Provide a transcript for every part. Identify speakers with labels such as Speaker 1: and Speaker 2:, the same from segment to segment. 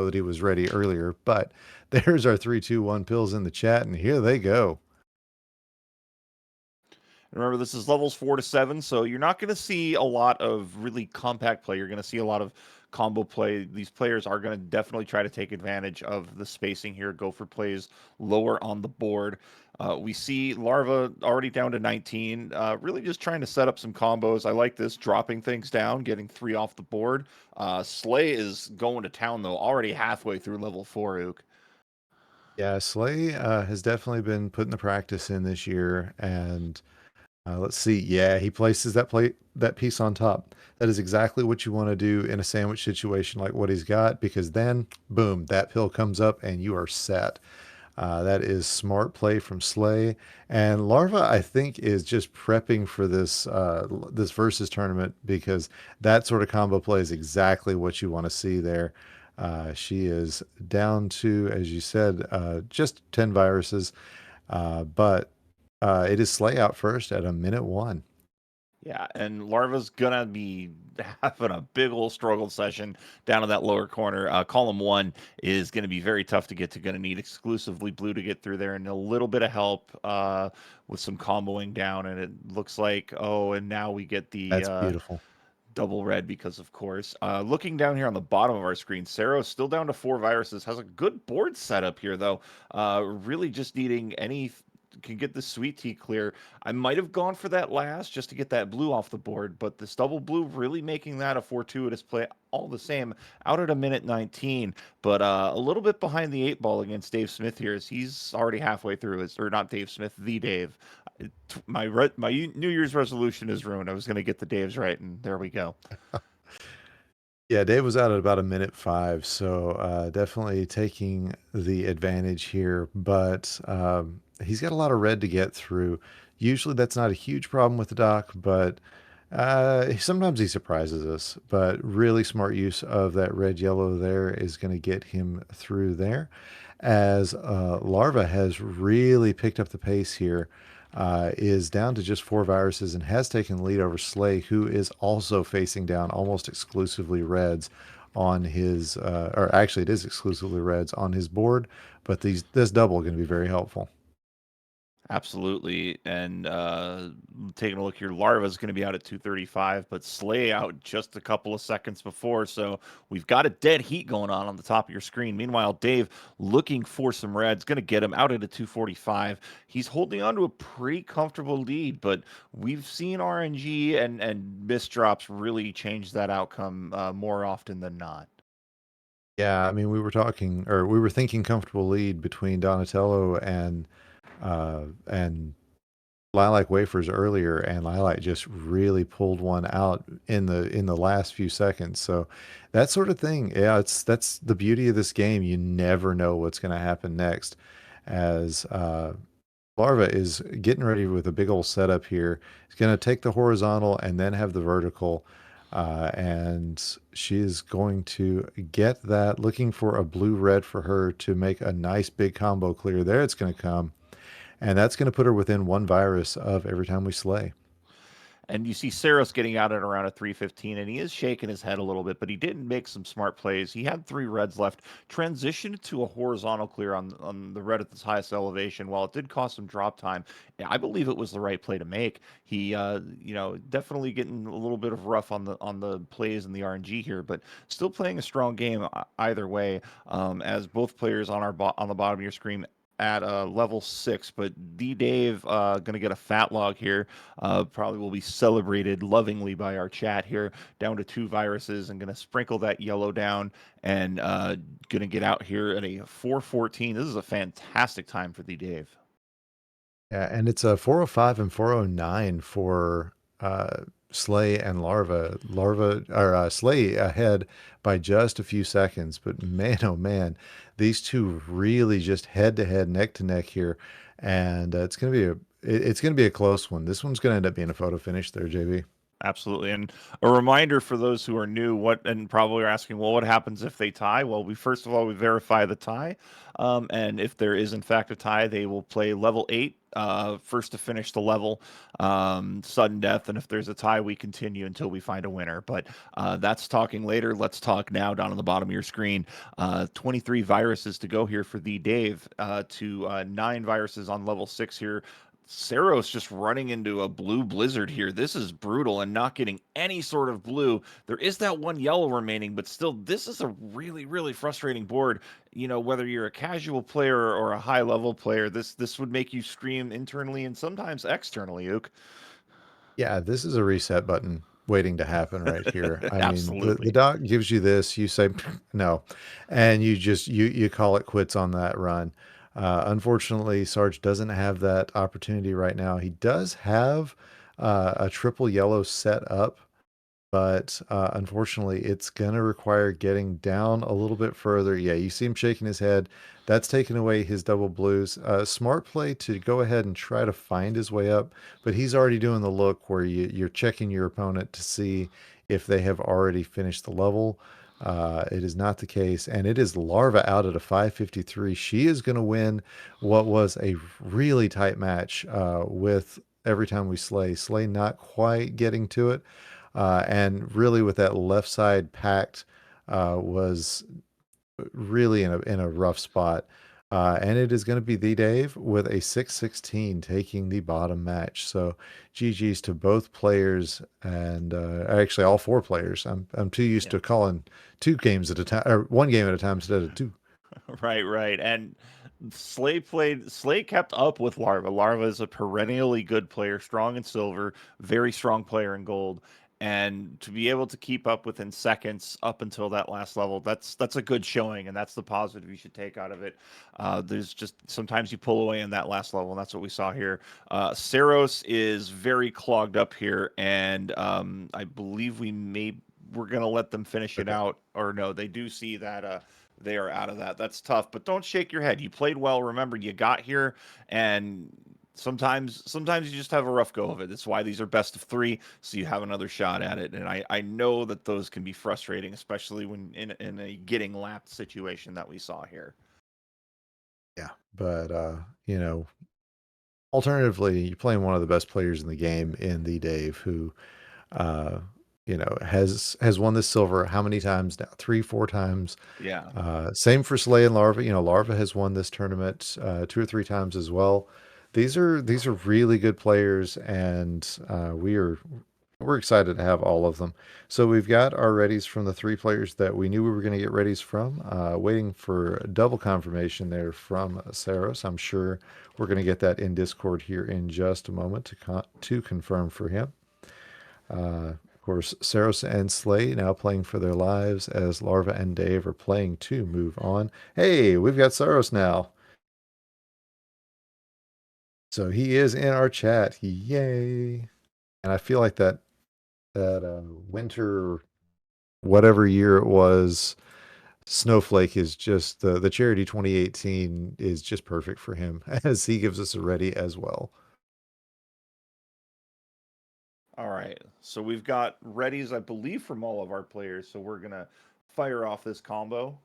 Speaker 1: that he was ready earlier, but there's our 3, 2, 1 pills in the chat, and here they go.
Speaker 2: Remember, this is levels 4 to 7, so you're not going to see a lot of really compact play. You're going to see a lot of combo play. These players are going to definitely try to take advantage of the spacing here, go for plays lower on the board. We see Larva already down to 19, really just trying to set up some combos. I like this, dropping things down, getting 3 off the board. Slay is going to town, though, already halfway through level 4, Ook.
Speaker 1: Yeah, Slay has definitely been putting the practice in this year, and let's see. Yeah, he places that piece on top. That is exactly what you want to do in a sandwich situation like what he's got, because then, boom, that pill comes up and you are set. That is smart play from Slay. And Larva, I think, is just prepping for this versus tournament, because that sort of combo play is exactly what you want to see there. She is down to, as you said, just 10 viruses, but it is Slay out first at a minute 1.
Speaker 2: Yeah, and Larva's gonna be having a big old struggle session down in that lower corner. Column 1 is gonna be very tough to get to. Gonna need exclusively blue to get through there, and a little bit of help with some comboing down. And it looks like, oh, and now we get the
Speaker 1: That's beautiful.
Speaker 2: double red because, of course. Looking down here on the bottom of our screen, Sarros still down to 4 viruses. Has a good board setup here, though. Really just needing any can get the sweet tea clear. I might have gone for that last just to get that blue off the board, but this double blue really making that a fortuitous play all the same. Out at a minute 19, but a little bit behind the 8 ball against Dave Smith here, as he's already halfway through his, or not Dave Smith, the Dave. My New Year's resolution is ruined. I was going to get the Daves right, and there we go.
Speaker 1: Yeah, Dave was out at about a minute 5, so definitely taking the advantage here. But he's got a lot of red to get through. Usually that's not a huge problem with the doc, but sometimes he surprises us. But really smart use of that red yellow there is going to get him through there. As Larva has really picked up the pace here, is down to just 4 viruses and has taken the lead over Slay, who is also facing down almost exclusively reds on his, or actually it is exclusively reds on his board, but this double going to be very helpful.
Speaker 2: Absolutely. And taking a look here, Larva's going to be out at 235, but Slay out just a couple of seconds before. So we've got a dead heat going on the top of your screen. Meanwhile, Dave looking for some reds, going to get him out at a 245. He's holding on to a pretty comfortable lead, but we've seen RNG and misdrops really change that outcome more often than not.
Speaker 1: Yeah, I mean, we were thinking comfortable lead between Donatello and Lilac Wafers earlier, and Lilac just really pulled one out in the last few seconds. So that sort of thing, yeah, that's the beauty of this game. You never know what's going to happen next. As Larva is getting ready with a big old setup here. He's going to take the horizontal and then have the vertical. And she's going to get that, looking for a blue-red for her to make a nice big combo clear. There it's going to come. And that's going to put her within 1 virus of Every Time We Slay.
Speaker 2: And you see Saros getting out at around a 315, and he is shaking his head a little bit, but he did make some smart plays. He had 3 reds left, transitioned to a horizontal clear on the red at this highest elevation. While it did cost some drop time, I believe it was the right play to make. He, definitely getting a little bit of rough on the plays and the RNG here, but still playing a strong game either way. As both players on the bottom of your screen at level 6, but DrDave gonna get a fat log here. Probably will be celebrated lovingly by our chat here. Down to 2 viruses and gonna sprinkle that yellow down and gonna get out here at a 414. This is a fantastic time for DrDave.
Speaker 1: Yeah, and it's a 405 and 409 for Slay and Larva. Slay ahead by just a few seconds, but man, oh man, these two really just head to head, neck to neck here, and it's gonna be a close one. This one's gonna end up being a photo finish there, JB.
Speaker 2: Absolutely. And a reminder for those who are new, what and probably are asking, well, what happens if they tie? Well, we first of all we verify the tie, and if there is in fact a tie, they will play level 8, first to finish the level, sudden death. And if there's a tie, we continue until we find a winner. But that's talking later. Let's talk now. Down on the bottom of your screen, 23 viruses to go here for the Dave, to 9 viruses on level 6 here. Sarros just running into a blue blizzard here. This is brutal and not getting any sort of blue. There is that one yellow remaining, but still, this is a really, really frustrating board. You know, whether you're a casual player or a high level player, this would make you scream internally and sometimes externally, Ook.
Speaker 1: Yeah, this is a reset button waiting to happen right here. I mean, the
Speaker 2: Absolutely.
Speaker 1: doc gives you this, you say no, and you just you call it quits on that run. Unfortunately, Sarge doesn't have that opportunity right now. He does have a triple yellow set up, but unfortunately, it's going to require getting down a little bit further. Yeah, you see him shaking his head. That's taking away his double blues. Smart play to go ahead and try to find his way up, but he's already doing the look where you're checking your opponent to see if they have already finished the level. It is not the case, and it is Larva out at a 553. She is going to win what was a really tight match with Every Time We Slay. Slay not quite getting to it. And really, with that left side packed, was really in a rough spot. And it is going to be the Dave with a 616 taking the bottom match. So GG's to both players and actually all four players. I'm too used
Speaker 2: Yeah.
Speaker 1: to calling two games at a time or one game at a time instead of two.
Speaker 2: Right, right. And Slay kept up with Larva. Larva is a perennially good player, strong in silver, very strong player in gold. And to be able to keep up within seconds up until that last level, that's a good showing, and that's the positive you should take out of it. There's just sometimes you pull away in that last level, and that's what we saw here. Sarros is very clogged up here, and I believe we're gonna let them finish it
Speaker 1: Okay.
Speaker 2: out, or no, they do see that they are out of that. That's tough, but don't shake your head. You played well. Remember, you got here, and sometimes you just have a rough go of it. That's why these are best of 3, so you have another shot at it. And I know that those can be frustrating, especially when in a getting lapped situation that we saw here.
Speaker 1: Yeah. But, alternatively, you're playing one of the best players in the game in the Dave who uh, has won this silver how many times now? 3, 4 times.
Speaker 2: Yeah.
Speaker 1: Same for Slay and Larva. Larva has won this tournament 2 or 3 times as well. These are really good players, and we're excited to have all of them. So we've got our readies from the 3 players that we knew we were going to get readies from. Waiting for double confirmation there from Saros. I'm sure we're going to get that in Discord here in just a moment to confirm for him. Of course, Saros and Slay now playing for their lives as Larva and Dave are playing to move on. Hey, we've got Saros now. So he is in our chat. Yay. And I feel like that winter, whatever year it was, Snowflake is just the Charity 2018 is just perfect for him as he gives us a ready as well.
Speaker 2: All right. So we've got readies, I believe, from all of our players. So we're gonna fire off this combo,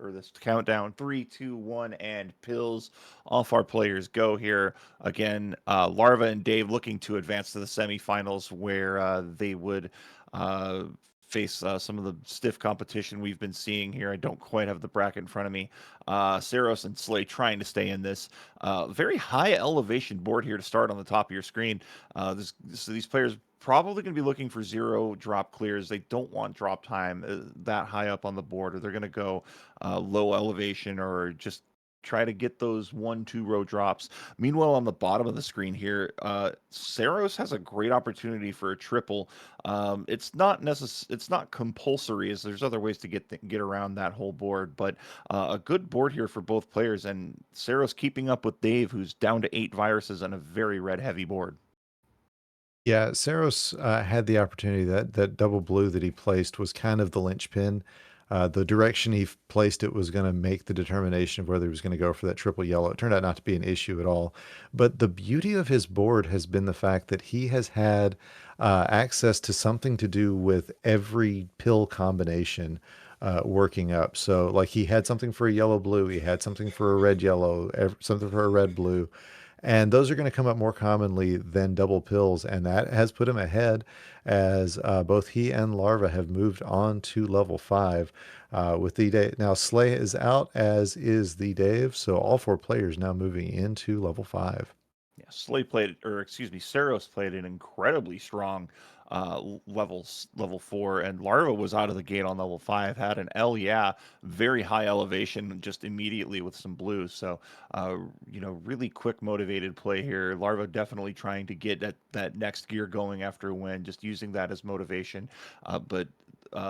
Speaker 2: or this countdown. 3, 2, 1, and pills. Off our players go here. Again, Larva and Dave looking to advance to the semifinals, where they would uh, face some of the stiff competition we've been seeing here. I don't quite have the bracket in front of me. Saros and Slay trying to stay in this very high elevation board here to start on the top of your screen. So these players probably going to be looking for 0 drop clears. They don't want drop time that high up on the board, or they're going to go low elevation or just try to get those 1-2 row drops. Meanwhile, on the bottom of the screen here, Saros has a great opportunity for a triple. It's not compulsory, as there's other ways to get around that whole board, but a good board here for both players, and Saros keeping up with Dave, who's down to 8 viruses on a very red heavy board.
Speaker 1: Yeah, Saros had the opportunity that double blue that he placed was kind of the linchpin. The direction he placed it was going to make the determination of whether he was going to go for that triple yellow. It turned out not to be an issue at all. But the beauty of his board has been the fact that he has had access to something to do with every pill combination working up. So, like, he had something for a yellow blue, he had something for a red yellow, something for a red blue. And those are going to come up more commonly than double pills. And that has put him ahead as both he and Larva have moved on to level 5 with the Dave. Now, Slay is out, as is the Dave. So all 4 players now moving into level 5.
Speaker 2: Yeah, Slay played, or excuse me, Sarros played an incredibly strong level 4, and Larva was out of the gate on level 5. Had an L, yeah, very high elevation, just immediately with some blues. So, really quick, motivated play here. Larva definitely trying to get that next gear going after a win, just using that as motivation. But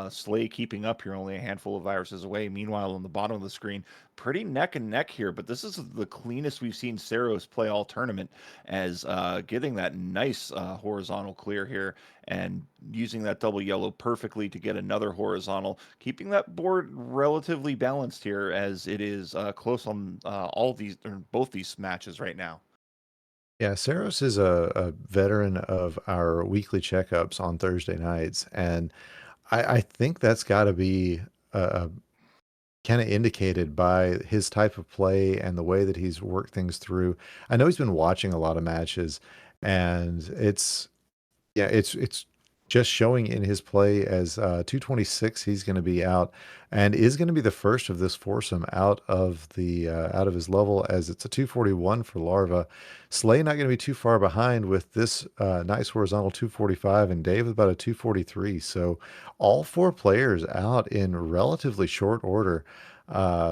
Speaker 2: Slay keeping up here, only a handful of viruses away. Meanwhile, on the bottom of the screen, pretty neck and neck here, but this is the cleanest we've seen Sarros play all tournament, as getting that nice horizontal clear here and using that double yellow perfectly to get another horizontal, keeping that board relatively balanced here, as it is close on all these, or both these matches right now.
Speaker 1: Yeah, Saros is a veteran of our weekly checkups on Thursday nights. And I think that's got to be a kind of indicated by his type of play and the way that he's worked things through. I know he's been watching a lot of matches, and it's just showing in his play as 226. He's going to be out, and is going to be the first of this foursome out of his level, as it's a 241 for Larva. Slay not going to be too far behind with this nice horizontal 245, and Dave with about a 243. So all 4 players out in relatively short order.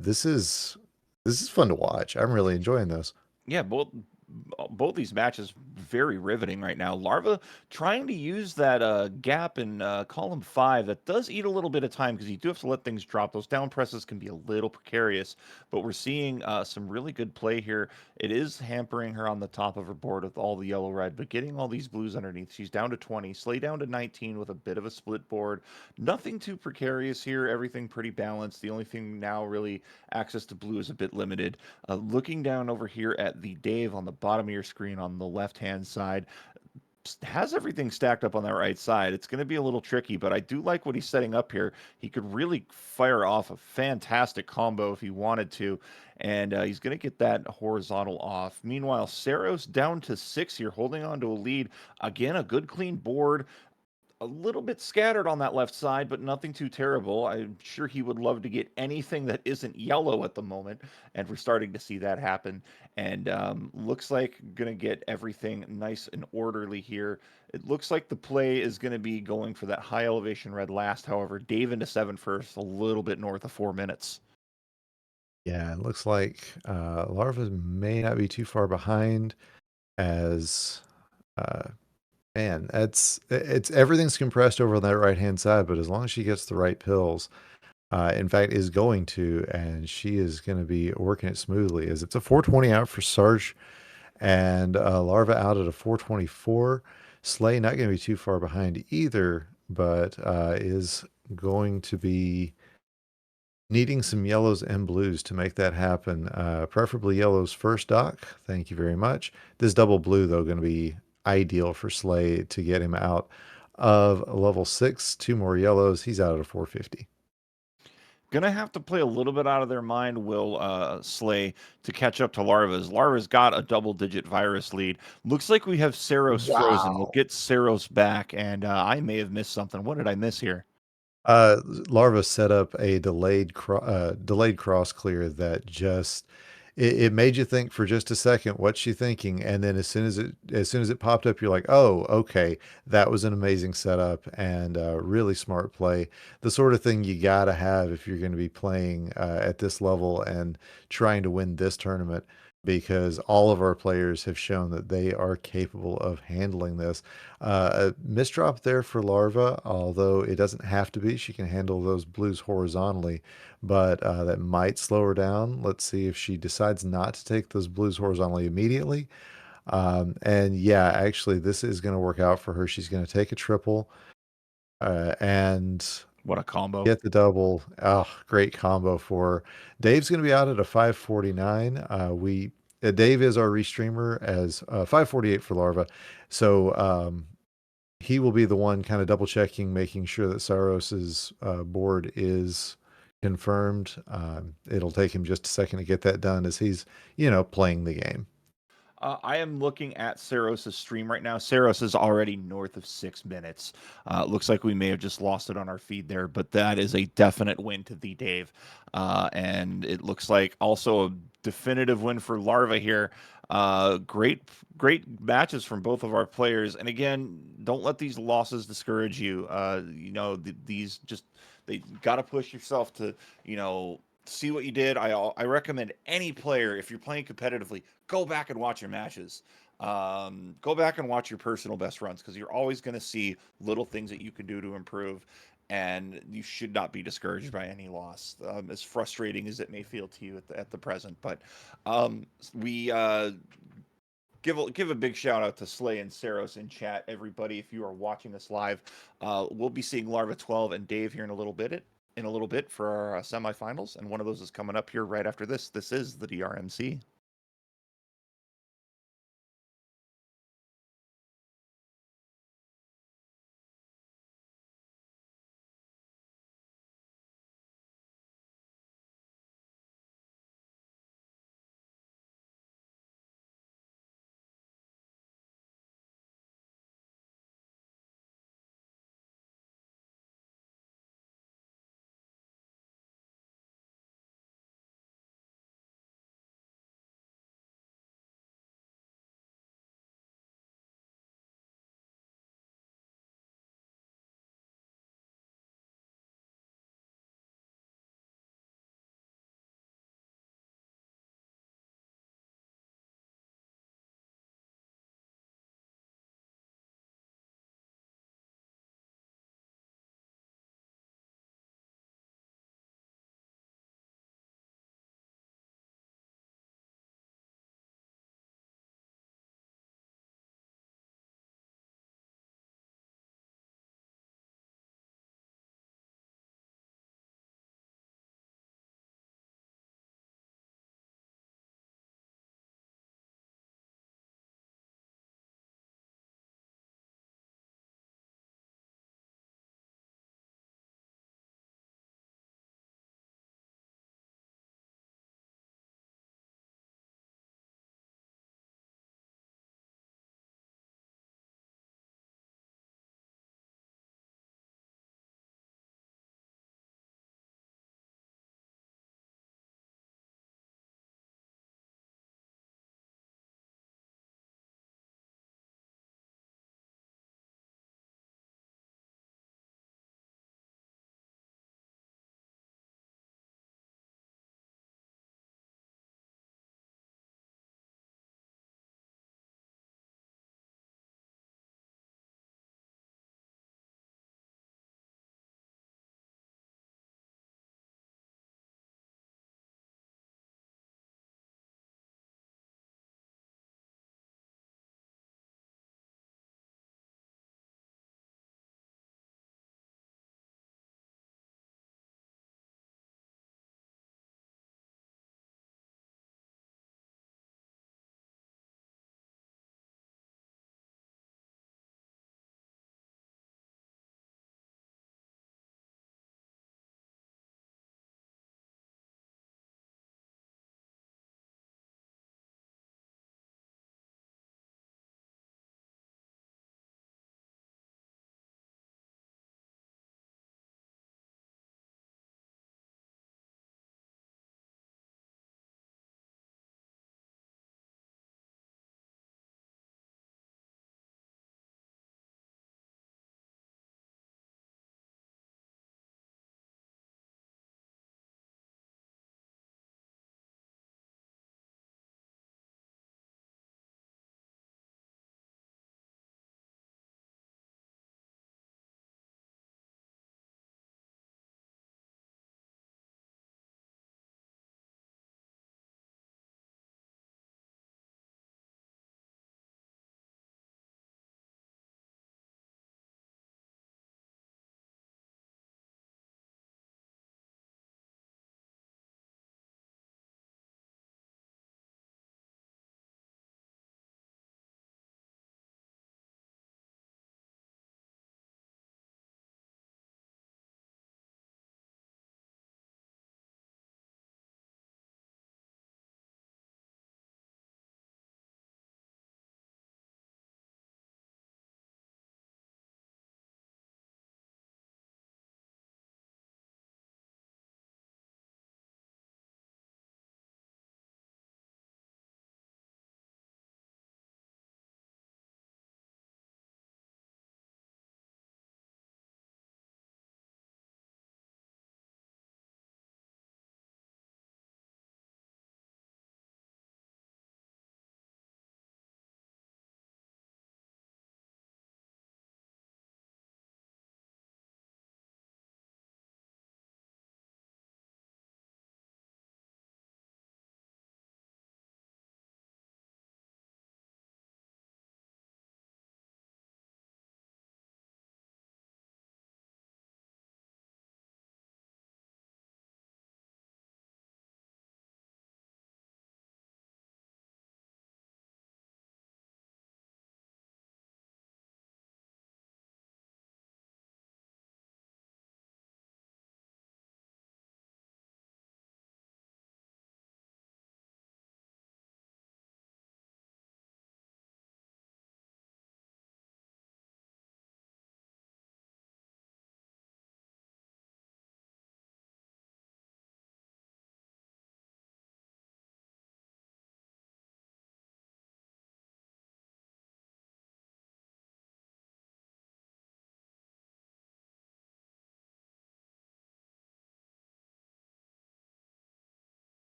Speaker 1: This is fun to watch. I'm really enjoying this.
Speaker 2: Yeah, both these matches very riveting right now. Larva trying to use that gap in column 5 that does eat a little bit of time, because you do have to let things drop. Those down presses can be a little precarious, but we're seeing some really good play here. It is hampering her on the top of her board with all the yellow red, but getting all these blues underneath. She's down to 20, Slay down to 19 with a bit of a split board. Nothing too precarious here. Everything pretty balanced. The only thing now, really, access to blue is a bit limited. Looking down over here at the Dave on the bottom of your screen on the left-hand side, has everything stacked up on that right side. It's going to be a little tricky, but I do like what he's setting up here. He could really fire off a fantastic combo if he wanted to, and he's going to get that horizontal off. Meanwhile, Sarros down to 6 here, holding on to a lead. Again, a good clean board, a little bit scattered on that left side, but nothing too terrible. I'm sure he would love to get anything that isn't yellow at the moment, and we're starting to see that happen. And looks like going to get everything nice and orderly here. It looks like the play is going to be going for that high elevation red last. However, Dave into 7 first, a little bit north of 4 minutes.
Speaker 1: Yeah, it looks like Larva may not be too far behind, as uh, man, it's everything's compressed over on that right hand side. But as long as she gets the right pills, in fact, is going to, and she is going to be working it smoothly. As it's a 420 out for Sarge, and Larva out at a 424. Slay not going to be too far behind either, but is going to be needing some yellows and blues to make that happen. Preferably yellows first, Doc. Thank you very much. This double blue, though, going to be ideal for Slay to get him out of level 6. 2 more yellows. He's out at a 450.
Speaker 2: Gonna have to play a little bit out of their mind, will Slay, to catch up to Larva's. Larva's got a double-digit virus lead. Looks like we have Saros frozen. We'll
Speaker 1: Wow.
Speaker 2: get Saros back, and I may have missed something. What did I miss here?
Speaker 1: Larva set up a delayed cross clear that just it made you think for just a second, what's she thinking? And then as soon as it popped up, you're like, oh, okay, that was an amazing setup and really smart play. The sort of thing you gotta have if you're going to be playing at this level and trying to win this tournament, because all of our players have shown that they are capable of handling this. A misdrop there for Larva, although it doesn't have to be. She can handle those blues horizontally, but that might slow her down. Let's see if she decides not to take those blues horizontally immediately. And yeah, actually, this is going to work out for her. She's going to take a triple, and
Speaker 2: What a combo.
Speaker 1: Get the double. Oh, great combo for Dave's going to be out at a 549. Dave is our restreamer as 548 for Larva. So he will be the one kind of double checking, making sure that Saros's board is confirmed. It'll take him just a second to get that done as he's, playing the game.
Speaker 2: I am looking at Sarros' stream right now. Sarros is already north of 6 minutes. Looks like we may have just lost it on our feed there, but that is a definite win to theeeDave. And it looks like also a definitive win for Larva here. Great matches from both of our players. And again, don't let these losses discourage you. These just, they got to push yourself to, see what you did. I recommend any player, if you're playing competitively, go back and watch your matches. Go back and watch your personal best runs, because you're always going to see little things that you can do to improve, and you should not be discouraged by any loss, as frustrating as it may feel to you at the present. But we give a big shout out to Slay and Sarros in chat, everybody. If you are watching this live, we'll be seeing Larva12 and Dave here in a little bit for our semifinals, and one of those is coming up here right after this. This is the DrMC.